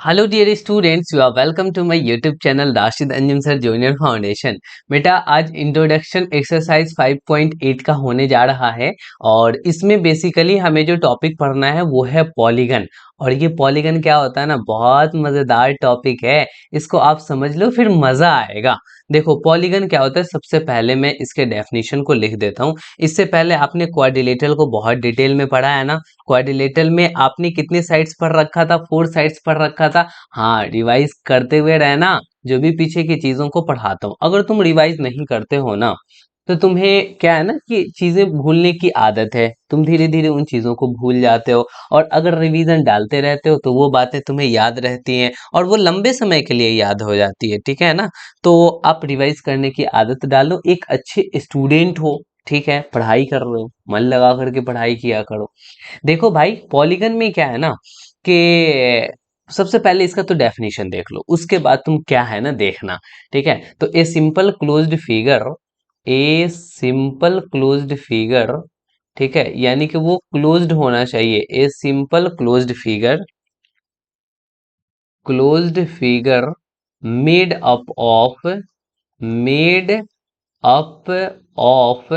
Hello dear students, you are welcome to my YouTube channel Rashid Anjum sir junior foundation. बेटा आज introduction exercise 5.8 का होने जा रहा है और इसमें बेसिकली हमें जो टॉपिक पढ़ना है वो है पॉलीगन। और ये पॉलीगन क्या होता है ना, बहुत मजेदार टॉपिक है। इसको आप समझ लो फिर मजा आएगा। देखो पॉलीगन क्या होता है, सबसे पहले मैं इसके डेफिनेशन को लिख देता हूँ। इससे पहले आपने क्वाड्रिलेटरल को बहुत डिटेल में पढ़ा है ना। क्वाड्रिलेटरल में आपने कितने साइड्स पढ़ रखा था? 4 साइड्स पढ़ रखा था। हाँ, रिवाइज करते हुए रहना। जो भी पीछे की चीजों को पढ़ाता हूँ, अगर तुम रिवाइज नहीं करते हो ना तो तुम्हें क्या है ना कि चीजें भूलने की आदत है, तुम धीरे धीरे उन चीजों को भूल जाते हो। और अगर रिवीजन डालते रहते हो तो वो बातें तुम्हें याद रहती हैं और वो लंबे समय के लिए याद हो जाती है, ठीक है ना। तो आप रिवाइज करने की आदत डालो, एक अच्छे स्टूडेंट हो, ठीक है, पढ़ाई कर रहे हो, मन लगा करके पढ़ाई किया करो। देखो भाई, पॉलीगन में क्या है ना कि सबसे पहले इसका तो डेफिनेशन देख लो, उसके बाद तुम क्या है ना देखना। ठीक है, तो a simple closed figure, a simple closed figure, ठीक है, यानी कि वो क्लोज्ड होना चाहिए। A simple closed figure, closed figure made up of, made up of,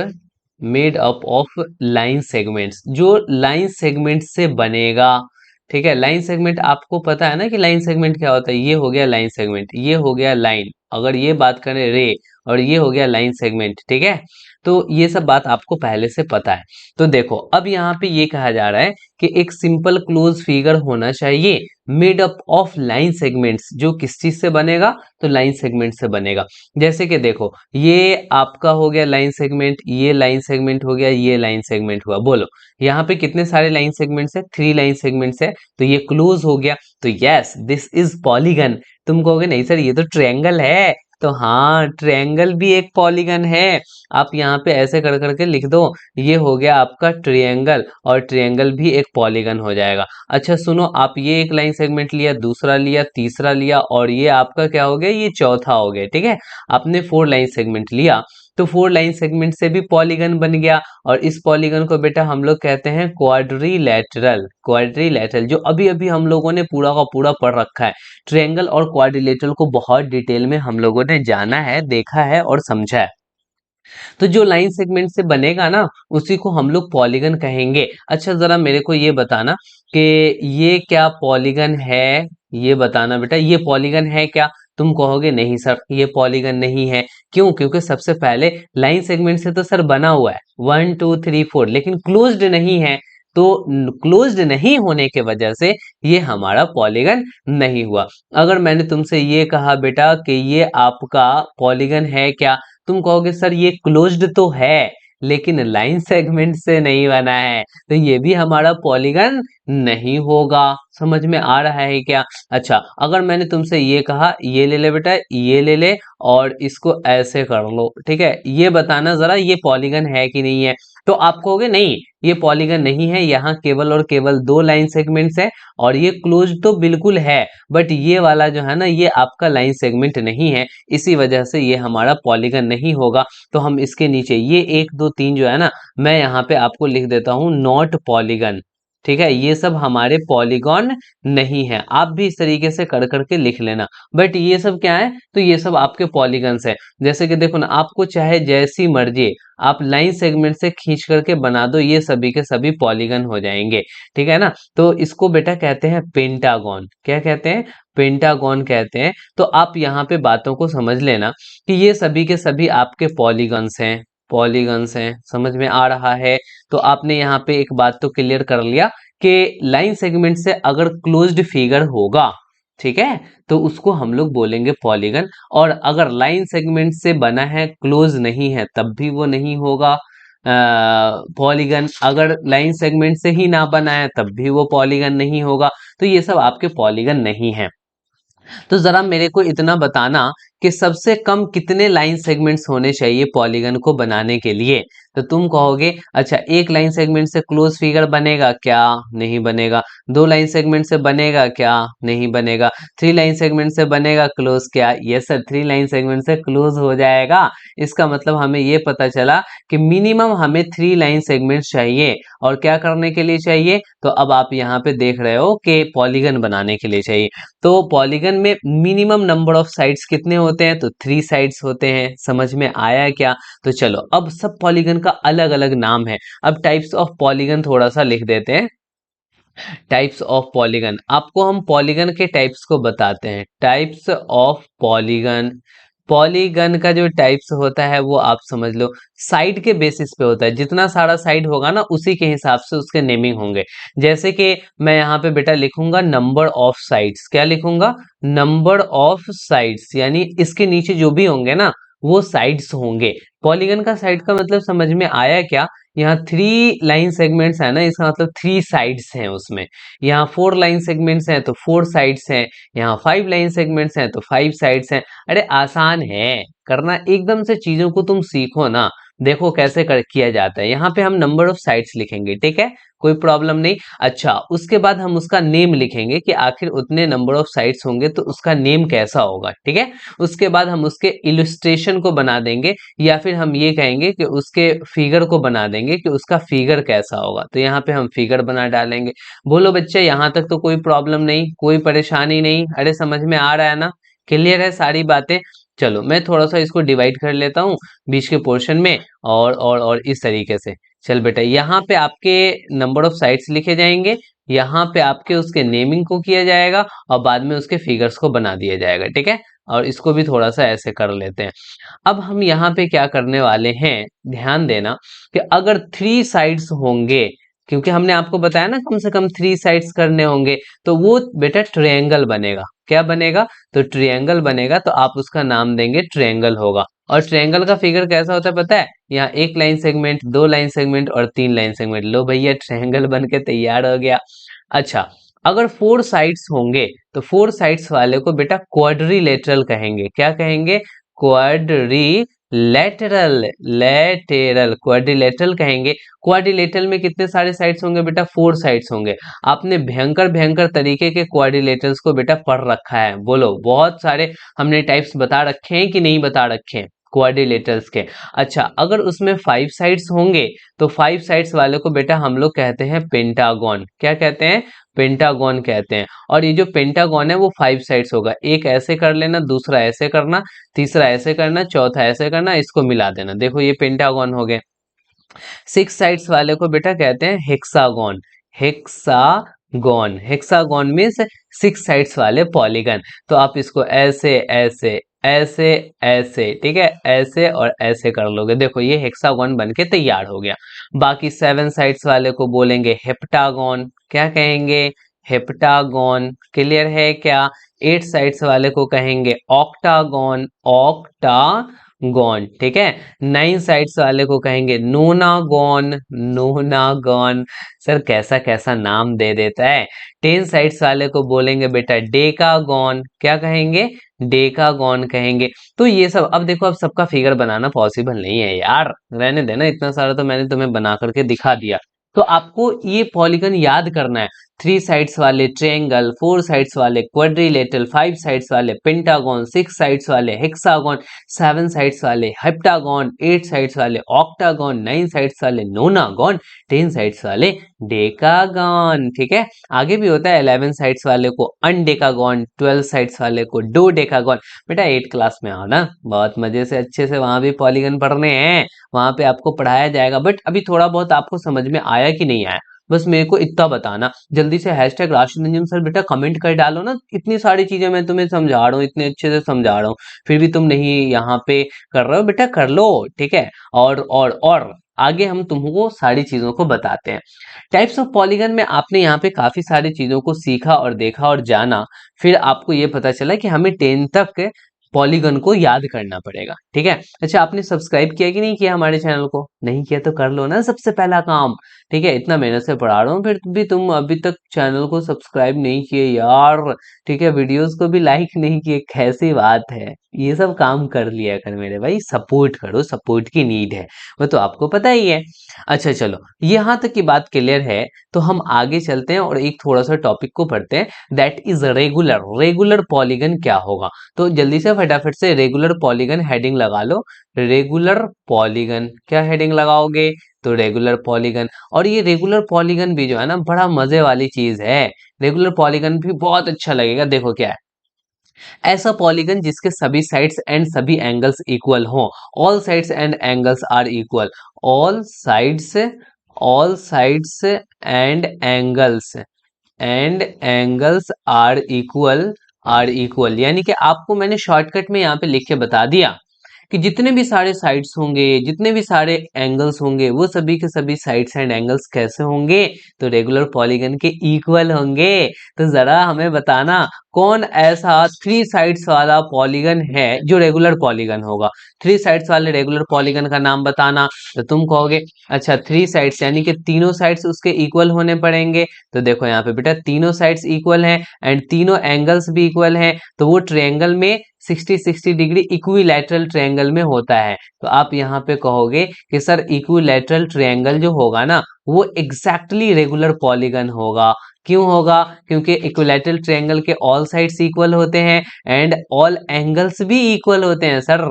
made up of line segments, जो लाइन सेगमेंट से बनेगा। ठीक है, लाइन सेगमेंट आपको पता है ना कि लाइन सेगमेंट क्या होता है। ये हो गया लाइन सेगमेंट, ये हो गया लाइन, अगर ये बात करें रे, और ये हो गया लाइन सेगमेंट। ठीक है, तो ये सब बात आपको पहले से पता है। तो देखो अब यहाँ पे ये कहा जा रहा है कि एक सिंपल क्लोज फिगर होना चाहिए made up of line segments, जो किस चीज से बनेगा? तो लाइन सेगमेंट से बनेगा। जैसे कि देखो, ये आपका हो गया लाइन सेगमेंट, ये लाइन सेगमेंट हो गया, ये लाइन सेगमेंट हुआ। बोलो यहाँ पे कितने सारे लाइन सेगमेंट्स है? 3 लाइन सेगमेंट्स है, तो ये क्लोज हो गया। तो यस, दिस इज पॉलीगन। तुम कहोगे नहीं सर ये तो ट्रायंगल है। तो हाँ, ट्रायंगल भी एक पॉलीगन है। आप यहाँ पे ऐसे कर करके लिख दो, ये हो गया आपका ट्रायंगल, और ट्रायंगल भी एक पॉलीगन हो जाएगा। अच्छा सुनो, आप ये एक लाइन सेगमेंट लिया, दूसरा लिया, तीसरा लिया, और ये आपका क्या हो गया? ये चौथा हो गया। ठीक है, आपने 4 लाइन सेगमेंट लिया, तो 4 लाइन सेगमेंट से भी पॉलीगन बन गया। और इस पॉलीगन को बेटा हम लोग कहते हैं क्वाड्रिलेटरल। क्वाड्रिलेटरल जो अभी अभी हम लोगों ने पूरा का पूरा पढ़ रखा है। ट्रायंगल और क्वाड्रिलेटरल को बहुत डिटेल में हम लोगों ने जाना है, देखा है और समझा है। तो जो लाइन सेगमेंट से बनेगा ना, उसी को हम लोग पॉलीगन कहेंगे। अच्छा जरा मेरे को ये बताना कि ये क्या पॉलीगन है? ये बताना बेटा, ये पॉलीगन है क्या? तुम कहोगे नहीं सर ये पॉलीगन नहीं है। क्यों? क्योंकि सबसे पहले लाइन सेगमेंट से तो सर बना हुआ है 1 2 3 4, लेकिन क्लोज्ड नहीं है। तो क्लोज्ड नहीं होने के वजह से ये हमारा पॉलीगन नहीं हुआ। अगर मैंने तुमसे ये कहा बेटा कि ये आपका पॉलीगन है क्या, तुम कहोगे सर ये क्लोज्ड तो है लेकिन लाइन सेगमेंट से नहीं बना है, तो ये भी हमारा पॉलीगन नहीं होगा। समझ में आ रहा है क्या? अच्छा, अगर मैंने तुमसे ये कहा ये ले ले बेटा, ये ले ले, और इसको ऐसे कर लो, ठीक है, ये बताना जरा ये पॉलीगन है कि नहीं है। तो आप कहोगे नहीं ये पॉलीगन नहीं है, यहाँ केवल और केवल 2 लाइन सेगमेंट्स है, और ये क्लोज तो बिल्कुल है, बट ये वाला जो है ना ये आपका लाइन सेगमेंट नहीं है, इसी वजह से ये हमारा पॉलीगन नहीं होगा। तो हम इसके नीचे ये 1 2 3 जो है ना, मैं यहाँ पे आपको लिख देता हूँ नॉट पॉलीगन। ठीक है, ये सब हमारे पॉलीगॉन नहीं है। आप भी इस तरीके से कर करके लिख लेना। बट ये सब क्या है? तो ये सब आपके पॉलीगन्स है। जैसे कि देखो ना, आपको चाहे जैसी मर्जी आप लाइन सेगमेंट से खींच करके बना दो, ये सभी के सभी पॉलीगन हो जाएंगे। ठीक है ना, तो इसको बेटा कहते हैं पेंटागन। क्या कहते हैं? पेंटागन कहते हैं। तो आप यहाँ पे बातों को समझ लेना कि ये सभी के सभी आपके पॉलीगन्स हैं, पॉलीगन्स हैं। समझ में आ रहा है? तो आपने यहाँ पे एक बात तो क्लियर कर लिया कि लाइन सेगमेंट से अगर क्लोज्ड फिगर होगा, ठीक है, तो उसको हम लोग बोलेंगे पॉलीगन। और अगर लाइन सेगमेंट से बना है, क्लोज नहीं है, तब भी वो नहीं होगा पॉलीगन। अगर लाइन सेगमेंट से ही ना बना है तब भी वो पॉलीगन नहीं होगा। तो ये सब आपके पॉलीगन नहीं है। तो जरा मेरे को इतना बताना कि सबसे कम कितने लाइन सेगमेंट्स होने चाहिए पॉलीगन को बनाने के लिए। तो तुम कहोगे अच्छा एक लाइन सेगमेंट से क्लोज फिगर बनेगा क्या? नहीं बनेगा। दो लाइन सेगमेंट से बनेगा क्या? नहीं बनेगा। थ्री लाइन सेगमेंट से बनेगा क्लोज क्या? Yes sir, three line segment से क्लोज हो जाएगा। इसका मतलब हमें ये पता चला कि मिनिमम हमें थ्री लाइन सेगमेंट चाहिए। और क्या करने के लिए चाहिए? तो अब आप यहाँ पे देख रहे हो कि पॉलीगन बनाने के लिए चाहिए। तो पॉलीगन में मिनिमम नंबर ऑफ साइड्स कितने होते हैं? तो थ्री साइड्स होते हैं। समझ में आया क्या? तो चलो अब सब पॉलीगन का अलग अलग नाम है। अब टाइप्स ऑफ पॉलीगन थोड़ा सा लिख देते हैं। टाइप्स ऑफ पॉलीगन, आपको हम पॉलीगन के टाइप्स को बताते हैं। टाइप्स ऑफ पॉलीगन, पॉलीगन का जो टाइप्स होता है वो आप समझ लो साइड के बेसिस पे होता है। जितना सारा साइड होगा ना उसी के हिसाब से उसके नेमिंग होंगे। जैसे कि मैं यहाँ पे बेटा लिखूंगा नंबर ऑफ साइड्स। क्या लिखूंगा? नंबर ऑफ साइड्स, यानी इसके नीचे जो भी होंगे ना वो साइड्स होंगे। पॉलीगन का साइड का मतलब समझ में आया क्या? यहाँ थ्री लाइन सेगमेंट्स है ना, इसका मतलब थ्री साइड्स हैं उसमें। यहाँ फोर लाइन सेगमेंट्स हैं तो फोर साइड्स हैं। यहाँ फाइव लाइन सेगमेंट्स हैं तो फाइव साइड्स हैं। अरे आसान है करना, एकदम से चीजों को तुम सीखो ना। देखो कैसे किया जाता है। यहाँ पे हम नंबर ऑफ साइड्स लिखेंगे, ठीक है, कोई प्रॉब्लम नहीं। अच्छा उसके बाद हम उसका नेम लिखेंगे कि आखिर उतने नंबर ऑफ साइड्स होंगे तो उसका नेम कैसा होगा, ठीक है। उसके बाद हम उसके इलस्ट्रेशन को बना देंगे, या फिर हम ये कहेंगे कि उसके फिगर को बना देंगे कि उसका फिगर कैसा होगा। तो यहाँ पे हम फिगर बना डालेंगे। बोलो बच्चे यहाँ तक तो कोई प्रॉब्लम नहीं, कोई परेशानी नहीं? अरे समझ में आ रहा है ना? क्लियर है सारी बातें? चलो मैं थोड़ा सा इसको डिवाइड कर लेता हूँ बीच के पोर्शन में, और इस तरीके से। चल बेटा यहाँ पे आपके नंबर ऑफ साइड्स लिखे जाएंगे, यहाँ पे आपके उसके नेमिंग को किया जाएगा और बाद में उसके फिगर्स को बना दिया जाएगा, ठीक है। और इसको भी थोड़ा सा ऐसे कर लेते हैं। अब हम यहाँ पे क्या करने वाले हैं, ध्यान देना कि अगर थ्री साइड्स होंगे, क्योंकि हमने आपको बताया ना कम से कम थ्री साइड्स करने होंगे, तो वो बेटा ट्रायंगल बनेगा। क्या बनेगा? तो ट्रायंगल बनेगा। तो आप उसका नाम देंगे ट्रायंगल होगा। और ट्रायंगल का फिगर कैसा होता है पता है? यहाँ एक लाइन सेगमेंट, दो लाइन सेगमेंट और तीन लाइन सेगमेंट। लो भैया ट्रायंगल बन के तैयार हो गया। अच्छा अगर फोर साइड्स होंगे तो फोर साइड्स वाले को बेटा क्वाड्रिलेटरल कहेंगे। क्या कहेंगे? क्वाड्री लेटरल, लेटेरल, क्वाड्रिलेटरल कहेंगे। क्वाड्रिलेटरल में कितने सारे साइड्स होंगे बेटा? फोर साइड्स होंगे। आपने भयंकर भयंकर तरीके के क्वाड्रिलेटरल्स को बेटा पढ़ रखा है। बोलो बहुत सारे हमने टाइप्स बता रखे हैं कि नहीं बता रखे हैं क्वाड्रिलेटरल्स के? अच्छा अगर उसमें फाइव साइड्स होंगे तो फाइव साइड्स वाले को बेटा हम लोग कहते हैं पेंटागन। क्या कहते हैं? पेंटागन कहते हैं। और ये जो पेंटागन है वो फाइव साइड्स होगा। एक ऐसे कर लेना, दूसरा ऐसे करना, तीसरा ऐसे करना, चौथा ऐसे करना, इसको मिला देना। देखो ये पेंटागन हो गए। सिक्स साइड्स वाले को बेटा कहते हैं hexagon. Hexagon, hexagon means six sides वाले पॉलीगन। तो आप इसको ऐसे ऐसे ऐसे ऐसे, ठीक है, ऐसे और ऐसे कर लोगे। देखो ये हेक्सागन बन के तैयार हो गया। बाकी सेवन साइड्स वाले को बोलेंगे हेप्टागन। क्या कहेंगे? हेप्टागन। क्लियर है क्या? एट साइड्स वाले को कहेंगे ऑक्टागन, ऑक्टागन, ठीक है। नाइन साइड्स वाले को कहेंगे नोनागॉन, नोनागॉन। सर कैसा कैसा नाम दे देता है। टेन साइड्स वाले को बोलेंगे बेटा डेकागॉन। क्या कहेंगे? डेकागॉन कहेंगे। तो ये सब अब देखो, अब सबका फिगर बनाना पॉसिबल नहीं है यार, रहने देना। इतना सारा तो मैंने तुम्हें बना करके दिखा दिया। तो आपको ये पॉलीगन याद करना है। थ्री साइड्स वाले ट्रायंगल, फोर साइड्स वाले क्वाड्रिलेटरल, फाइव साइड्स वाले पेंटागन, सिक्स साइड्स वाले हेक्सागन, सेवन साइड्स वाले हेप्टागन, एट साइड्स वाले ऑक्टागन, नाइन साइड्स वाले नोनागन, टेन साइड्स वाले डेकागन, ठीक है। आगे भी होता है 11 साइड्स वाले को अनडेकागन, 12 साइड्स वाले को डोडेकागन। बेटा 8 क्लास में आओ ना, बहुत मजे से अच्छे से वहां भी पॉलीगन पढ़ने हैं, वहां पे आपको पढ़ाया जाएगा। बट अभी थोड़ा बहुत आपको समझ में आया कि नहीं आया, बस मेरे को इतना बताना। जल्दी से हैशटैग राशि रंजन सर बेटा कमेंट कर डालो ना। इतनी सारी चीजें मैं तुम्हें समझा रहा हूँ, इतने अच्छे से समझा रहा हूँ, फिर भी तुम नहीं यहाँ पे कर रहे हो। बेटा कर लो, ठीक है। और आगे हम तुमको सारी चीजों को बताते हैं। टाइप्स ऑफ पॉलीगन में आपने यहाँ पे काफी सारी चीजों को सीखा और देखा और जाना। फिर आपको ये पता चला कि हमें 10 तक पॉलीगन को याद करना पड़ेगा, ठीक है। अच्छा आपने सब्सक्राइब किया कि नहीं किया हमारे चैनल को? नहीं किया तो कर लो ना, सबसे पहला काम ठीक है, इतना मेहनत से पढ़ा रहा हूँ, फिर भी तुम अभी तक चैनल को सब्सक्राइब नहीं किए यार, ठीक है, वीडियोस को भी लाइक नहीं किए, कैसी बात है। ये सब काम कर लिया कर मेरे भाई, सपोर्ट करो, सपोर्ट की नीड है, वो तो आपको पता ही है। अच्छा चलो, यहाँ तक की बात क्लियर है, तो हम आगे चलते हैं और एक थोड़ा सा टॉपिक को पढ़ते हैं, that is regular. Regular polygon क्या होगा, तो जल्दी से फटाफट से रेगुलर पॉलीगन हेडिंग लगा लो। रेगुलर पॉलीगन क्या हेडिंग लगाओगे, तो रेगुलर पॉलीगन। और ये रेगुलर पॉलीगन भी जो है ना, बड़ा मजे वाली चीज है। रेगुलर पॉलीगन भी बहुत अच्छा लगेगा। देखो क्या है, ऐसा पॉलीगन जिसके सभी साइड्स एंड सभी एंगल्स इक्वल हो। All sides and angles are equal. All sides, all sides and angles are equal, यानी कि आपको मैंने शॉर्टकट में यहाँ पे लिख के बता दिया कि जितने भी सारे साइड्स होंगे, जितने भी सारे एंगल्स होंगे, वो सभी के सभी साइड्स एंड एंगल्स कैसे होंगे, तो रेगुलर पॉलीगन के इक्वल होंगे। तो जरा हमें बताना, कौन ऐसा थ्री साइड्स वाला पॉलीगन है जो रेगुलर पॉलीगन होगा। थ्री साइड्स वाले रेगुलर पॉलीगन का नाम बताना। तो तुम कहोगे अच्छा थ्री साइड्स यानी कि तीनों साइड्स उसके इक्वल होने पड़ेंगे। तो देखो यहाँ पे बेटा, तीनों साइड्स इक्वल हैं एंड तीनों एंगल्स भी इक्वल हैं, तो वो ट्रायंगल में 60-60 डिग्री इक्विलैटरल ट्रायंगल में होता है। तो आप यहाँ पे कहोगे कि सर इक्विलैटरल ट्रायंगल जो होगा ना, वो एग्जैक्टली रेगुलर पॉलीगन होगा। क्यों होगा, क्योंकि इक्विलैटरल ट्रायंगल के ऑल साइड्स इक्वल होते हैं एंड ऑल एंगल्स भी इक्वल होते हैं सर।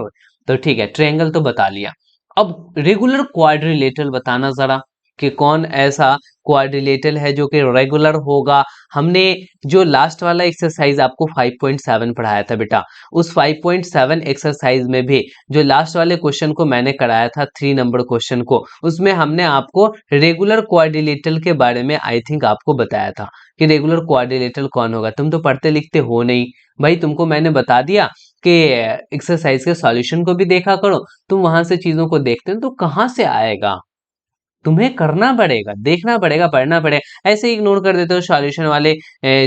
तो ठीक है, ट्रायंगल तो बता लिया। अब रेगुलर क्वाड्रिलेटरल बताना जरा, कि कौन ऐसा क्वाड्रिलेटरल है जो कि रेगुलर होगा। हमने जो लास्ट वाला एक्सरसाइज आपको 5.7 पढ़ाया था बेटा, उस 5.7 एक्सरसाइज में भी जो लास्ट वाले क्वेश्चन को मैंने कराया था, 3 नंबर क्वेश्चन को, उसमें हमने आपको रेगुलर क्वाड्रिलेटरल के बारे में आई थिंक आपको बताया था कि रेगुलर क्वाड्रिलेटरल कौन होगा। तुम तो पढ़ते लिखते हो नहीं भाई, तुमको मैंने बता दिया कि एक्सरसाइज के सॉल्यूशन को भी देखा करो। तुम वहां से चीजों को देखते हो तो कहाँ से आएगा, तुम्हें करना पड़ेगा, देखना पड़ेगा, पढ़ना पड़ेगा। ऐसे इग्नोर कर देते हो सॉल्यूशन वाले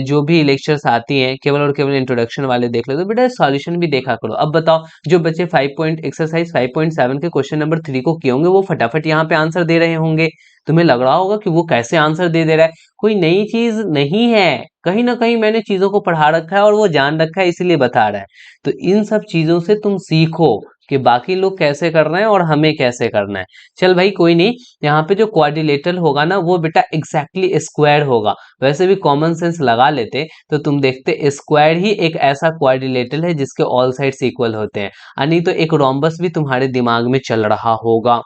जो भी लेक्चर्स आती हैं, केवल और केवल इंट्रोडक्शन वाले देख लेते हो। बेटा सॉल्यूशन भी देखा करो। अब बताओ, जो बच्चे एक्सरसाइज 5.7 के क्वेश्चन नंबर 3 को किए होंगे, वो फटाफट यहाँ पे आंसर दे रहे होंगे। तुम्हें लग रहा होगा कि वो कैसे आंसर दे रहा है, कोई नई चीज नहीं है, कहीं ना कहीं मैंने चीजों को पढ़ा रखा है और वो जान रखा है, इसलिए बता रहा है। तो इन सब चीजों से तुम सीखो कि बाकी लोग कैसे कर रहे हैं और हमें कैसे करना है। चल भाई कोई नहीं, यहाँ पे जो क्वाड्रिलेटरल होगा ना, वो बेटा एग्जैक्टली स्क्वायर होगा। वैसे भी कॉमन सेंस लगा लेते तो तुम देखते स्क्वायर ही एक ऐसा क्वाड्रिलेटरल है जिसके ऑल साइड्स इक्वल होते हैं। नहीं तो एक रोम्बस भी तुम्हारे दिमाग में चल रहा होगा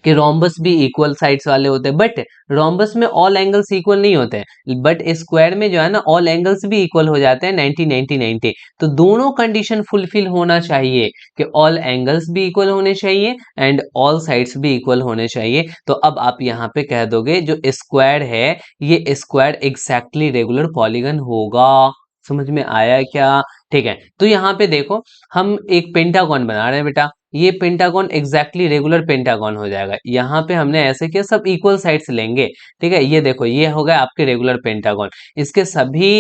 कि रोम्बस भी इक्वल साइड्स वाले होते हैं, बट रोम्बस में ऑल एंगल्स इक्वल नहीं होते हैं, बट स्क्वायर में जो है ना, ऑल एंगल्स भी इक्वल हो जाते हैं 90-90-90। तो दोनों कंडीशन फुलफिल होना चाहिए कि ऑल एंगल्स भी इक्वल होने चाहिए एंड ऑल साइड्स भी इक्वल होने चाहिए। तो अब आप यहाँ पे कह दोगे जो स्क्वायर है, ये स्क्वायर एग्जैक्टली रेगुलर पॉलीगन होगा। समझ में आया क्या? ठीक है, तो यहाँ पे देखो, हम एक पेंटागन बना रहे हैं बेटा, ये पेंटागन एग्जैक्टली रेगुलर पेंटागन हो जाएगा। यहाँ पे हमने ऐसे किया, सब इक्वल साइड्स लेंगे, ठीक है। ये देखो, ये हो गया आपके रेगुलर पेंटागन, इसके सभी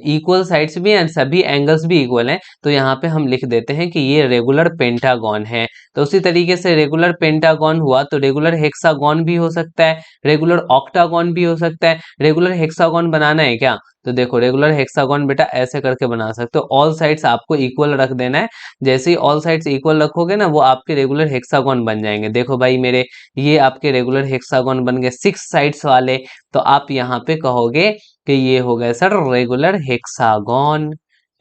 इक्वल साइड्स भी एंड सभी एंगल्स भी इक्वल हैं। तो यहाँ पे हम लिख देते हैं कि ये रेगुलर पेंटागन है। तो उसी तरीके से रेगुलर पेंटागन हुआ तो रेगुलर हेक्सागन भी हो सकता है, रेगुलर ऑक्टागन भी हो सकता है। रेगुलर हेक्सागन बनाना है क्या, तो देखो रेगुलर हेक्सागन बेटा ऐसे करके बना सकते हो। ऑल साइड्स आपको इक्वल रख देना है, जैसे ही ऑल साइड्स इक्वल रखोगे ना, वो आपके रेगुलर हेक्सागन बन जाएंगे। देखो भाई मेरे, ये आपके रेगुलर हेक्सागन बन गए 6 साइड्स वाले। तो आप यहाँ पे कहोगे कि ये हो गए सर रेगुलर हेक्सागन।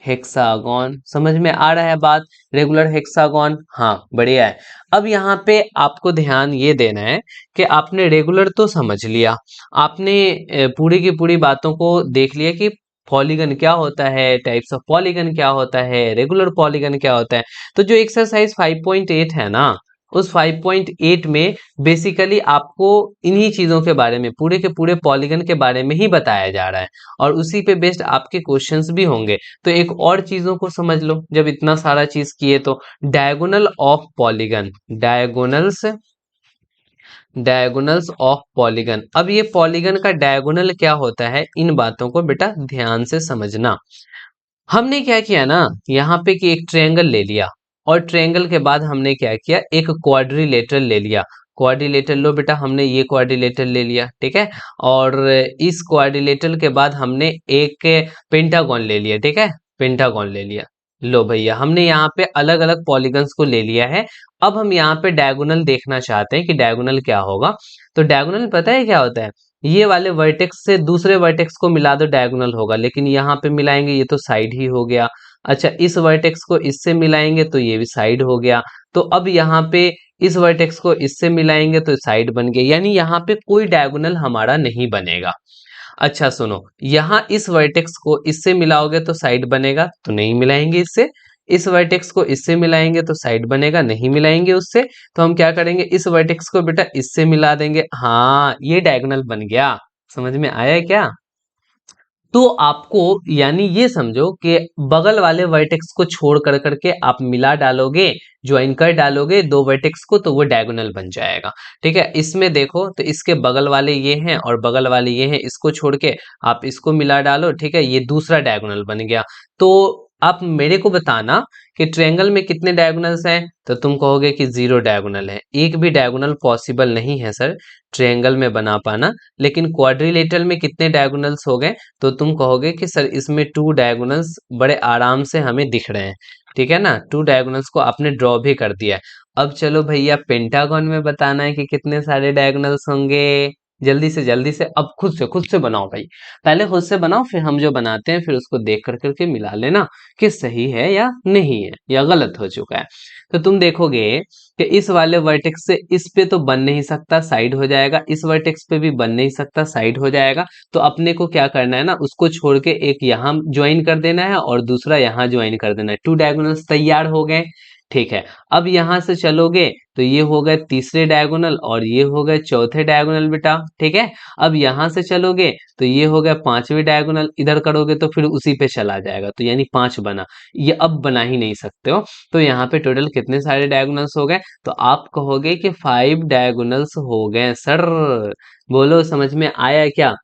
हेक्सागन समझ में आ रहा है बात, रेगुलर हेक्सागन, हाँ बढ़िया है। अब यहाँ पे आपको ध्यान ये देना है कि आपने रेगुलर तो समझ लिया, आपने पूरी की पूरी बातों को देख लिया कि पॉलीगन क्या होता है, टाइप्स ऑफ पॉलीगन क्या होता है, रेगुलर पॉलीगन क्या होता है। तो जो एक्सरसाइज 5.8 है ना, उस 5.8 में बेसिकली आपको इन्हीं चीजों के बारे में, पूरे के पूरे पॉलीगन के बारे में ही बताया जा रहा है और उसी पे बेस्ड आपके क्वेश्चंस भी होंगे। तो एक और चीजों को समझ लो, जब इतना सारा चीज किए तो diagonal of polygon, diagonals of polygon. अब ये पॉलीगन का डायगोनल क्या होता है, इन बातों को बेटा ध्यान से समझना। हमने क्या किया ना, यहाँ पे कि एक ट्रायंगल ले लिया और ट्रायंगल के बाद हमने क्या किया, एक क्वाड्रिलेटरल ले लिया। क्वाड्रिलेटरल लो बेटा, हमने ये क्वाड्रिलेटरल ले लिया, ठीक है। और इस क्वाड्रिलेटरल के बाद हमने एक पेंटागन ले लिया, ठीक है, पेंटागन ले लिया। लो भैया, हमने यहाँ पे अलग अलग पॉलीगन्स को ले लिया है। अब हम यहाँ पे डायगोनल देखना चाहते हैं कि डायगोनल क्या होगा। तो डायगोनल पता है क्या होता है, ये वाले वर्टेक्स से दूसरे वर्टेक्स को मिला दो, डायगोनल होगा। लेकिन यहाँ पे मिलाएंगे, ये तो साइड ही हो गया। अच्छा, इस वर्टेक्स को इससे मिलाएंगे तो ये भी साइड हो गया। तो अब यहाँ पे इस वर्टेक्स को इससे मिलाएंगे तो साइड बन गया, यानी यहाँ पे कोई डायगोनल हमारा नहीं बनेगा। अच्छा सुनो, यहाँ इस वर्टेक्स को इससे मिलाओगे तो साइड बनेगा, तो नहीं मिलाएंगे इससे। इस वर्टेक्स को इससे मिलाएंगे तो साइड बनेगा, नहीं मिलाएंगे उससे। तो हम क्या करेंगे, इस वर्टेक्स को बेटा इससे मिला देंगे, हाँ ये डायगोनल बन गया। समझ में आया क्या? तो आपको यानी ये समझो कि बगल वाले वर्टेक्स को छोड़ कर करके आप मिला डालोगे, ज्वाइन कर डालोगे दो वर्टेक्स को, तो वो डायगोनल बन जाएगा। ठीक है, इसमें देखो तो इसके बगल वाले ये हैं और बगल वाले ये हैं, इसको छोड़ के आप इसको मिला डालो, ठीक है, ये दूसरा डायगोनल बन गया। तो आप मेरे को बताना कि ट्रायंगल में कितने डायगोनल्स हैं, तो तुम कहोगे कि 0 डायगोनल है। एक भी डायगोनल पॉसिबल नहीं है सर ट्रायंगल में बना पाना। लेकिन क्वाड्रिलेटरल में कितने डायगोनल्स हो गए, तो तुम कहोगे कि सर इसमें 2 डायगोनल्स बड़े आराम से हमें दिख रहे हैं। ठीक है ना, 2 डायगोनल्स को आपने ड्रॉ भी कर दिया है। अब चलो भैया पेंटागन में बताना है कि कितने सारे डायगोनल्स होंगे। जल्दी से अब खुद से बनाओ भाई। पहले खुद से बनाओ, फिर हम जो बनाते हैं फिर उसको देख कर करके मिला लेना कि सही है या नहीं है या गलत हो चुका है। तो तुम देखोगे कि इस वाले वर्टेक्स से इस पे तो बन नहीं सकता, साइड हो जाएगा। इस वर्टेक्स पे भी बन नहीं सकता, साइड हो जाएगा। तो अपने को क्या करना है ना, उसको छोड़ के एक यहाँ ज्वाइन कर देना है और दूसरा यहाँ ज्वाइन कर देना है। 2 डायगोनल्स तैयार हो गए। ठीक है, अब यहाँ से चलोगे तो ये हो गए तीसरे डायगोनल और ये हो गए चौथे डायगोनल बेटा। ठीक है, अब यहाँ से चलोगे तो ये हो गया पांचवे डायगोनल, इधर करोगे तो फिर उसी पे चला जाएगा, तो यानी 5 बना। ये अब बना ही नहीं सकते हो। तो यहाँ पे टोटल कितने सारे डायगोनल्स हो गए, तो आप कहोगे कि 5 डायगोनल्स हो गए सर। बोलो समझ में आया क्या?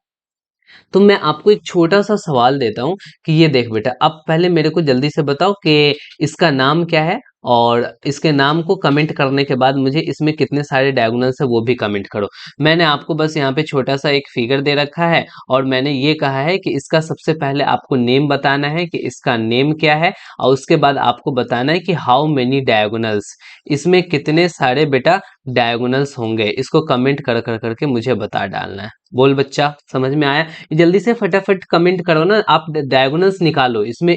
तो मैं आपको एक छोटा सा सवाल देता हूँ कि ये देख बेटा, अब पहले मेरे को जल्दी से बताओ कि इसका नाम क्या है, और इसके नाम को कमेंट करने के बाद मुझे इसमें कितने सारे डायगोनल्स है वो भी कमेंट करो। मैंने आपको बस यहाँ पे छोटा सा एक फिगर दे रखा है और मैंने ये कहा है कि इसका सबसे पहले आपको नेम बताना है कि इसका नेम क्या है, और उसके बाद आपको बताना है कि हाउ मेनी डायगोनल्स, इसमें कितने सारे बेटा डायगोनल्स होंगे। इसको कमेंट कर कर करके मुझे बता डालना है। बोल बच्चा, समझ में आया? जल्दी से फटाफट कमेंट करो ना, आप डायगोनल्स निकालो इसमें,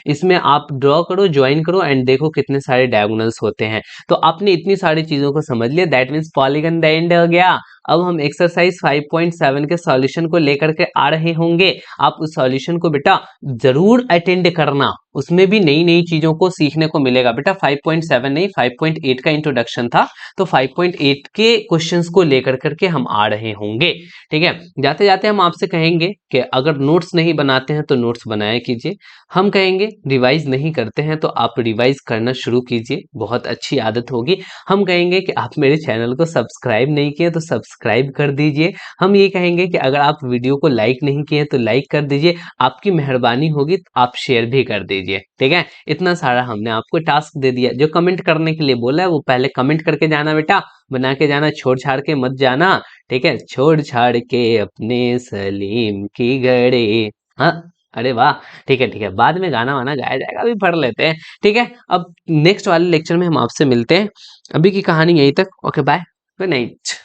इसमें आप ड्रॉ करो, ज्वाइन करो एंड देखो कितने सारे डायगोनल्स होते हैं। तो आपने इतनी सारी चीजों को समझ लिया, that means polygon the end हो गया। अब हम एक्सरसाइज 5.7 के सॉल्यूशन को लेकर के आ रहे होंगे। आप उस सॉल्यूशन को बेटा जरूर अटेंड करना, उसमें भी नई नई चीजों को सीखने को मिलेगा बेटा। 5.7 नहीं, 5.8 का इंट्रोडक्शन था, तो 5.8 के क्वेश्चंस को लेकर करके हम आ रहे होंगे। ठीक है, जाते जाते हम आपसे कहेंगे कि अगर नोट्स नहीं बनाते हैं तो नोट्स बनाया कीजिए। हम कहेंगे रिवाइज नहीं करते हैं तो आप रिवाइज करना शुरू कीजिए, बहुत अच्छी आदत होगी। हम कहेंगे कि आप मेरे चैनल को सब्सक्राइब नहीं किए तो सब्सक्राइब कर दीजिए। हम ये कहेंगे कि अगर आप वीडियो को लाइक नहीं किए तो लाइक कर दीजिए, आपकी मेहरबानी होगी तो आप शेयर भी कर दीजिए। ठीक है, इतना सारा हमने आपको टास्क दे दिया। जो कमेंट करने के लिए बोला है वो पहले कमेंट करके जाना बेटा, बना के जाना, छोड़ छाड़ के मत जाना। ठीक है, छोड़ छाड़ के अपने सलीम की गड़े। हाँ, अरे वाह। ठीक है, बाद में गाना वाना गाया जाएगा, अभी पढ़ लेते हैं। ठीक है, अब नेक्स्ट वाले लेक्चर में हम आपसे मिलते हैं। अभी की कहानी यहीं तक। Okay bye, good night.